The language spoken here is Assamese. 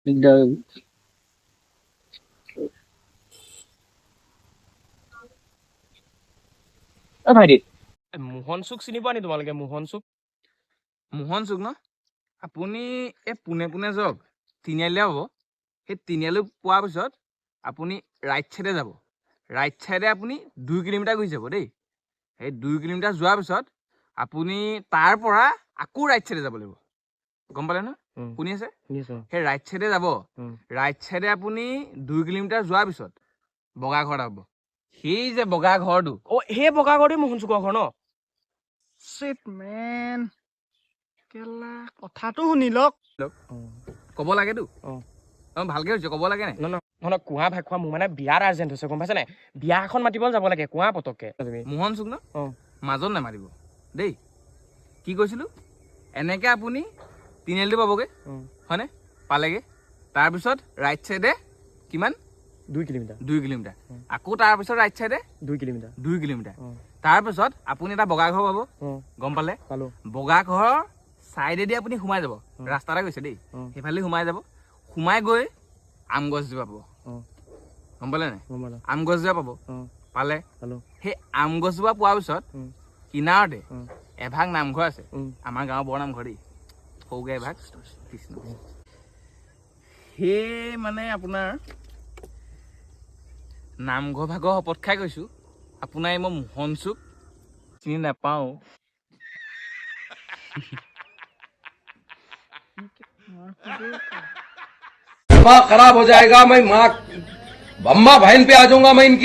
দিগদাৰ। অ ভাইটি, মোহন চুক চিনি পোৱা নি তোমালোকে? মোহন চুক মোহন চুক ন? আপুনি এই পোনে পোনে যাওক, তিনিআলিলৈ হ'ব। সেই তিনিআলি পোৱাৰ পিছত আপুনি ৰাইট ছাইডে যাব। ৰাইট ছাইডে আপুনি 2 কিলোমিটাৰ গুচি যাব দেই। সেই 2 কিলোমিটাৰ যোৱাৰ পিছত আপুনি তাৰ পৰা আকৌ ৰাইট ছাইডে যাব লাগিব। গম পালে নহয়? শুনি আছে? সেই ৰাইট ছাইডে যাব। ৰাইট ছাইডে আপুনি 2 কিলোমিটাৰ যোৱাৰ পিছত বগা ঘৰ এটা হ'ব। সেই যে বগা ঘৰটো, সেই বগা ঘৰটো মোহন চুকৰ ঘৰ ন? চিট মেন, কেলা কথাটো শুনি লওক। ক'ব লাগেতো। ভালকে হৈছে, ক'ব লাগে নাই? নহয় কুঁৱা ভাগ খোৱা, মোৰ মানে বিয়াত আৰ্জেণ্ট হৈছে, গম পাইছা নাই? বিয়া এখন মাতিবলৈ যাব লাগে, কুঁৱা পতককে। মোহন চুক ন? মাজত নামাৰিব দেই। কি কৈছিলো? এনেকে আপুনি তিনিআলিটো পাবগৈ, হয়নে? পালেগে। তাৰপিছত ৰাইট ছাইডে কিমান? 2 কিলোমিটাৰ। 2 কিলোমিটাৰ। আকৌ তাৰপিছত ৰাইট ছাইডে 2 কিলোমিটাৰ। 2 কিলোমিটাৰ। তাৰপিছত আপুনি এটা বগা ঘৰ পাব। গম পালে? পালো। বগা ঘৰৰ চাইডেদি আপুনি সোমাই যাব। ৰাস্তা এটা গৈছে দেই, সেইফালে সোমাই যাব। সোমাই গৈ আম গছজোপা পাব। গম পালে নাই? আম গছজোপা পাব। পালে? সেই আম গছজোপা পোৱাৰ পিছত কিনাৰতে এভাগ নামঘৰ আছে। আমাৰ গাঁৱৰ বৰ নামঘৰ দেই, সৰুকে এভাগ কৃষ্ণ। সেই মানে আপোনাৰ নামঘৰ ভাগৰ শপত খাই কৈছো, আপোনাৰ মই মোহন চুক চিনি নাপাওঁ। दिमाग खराब हो जाएगा। मैं माँ अम्मा बहन पे आ जाऊंगा मैं इनकी।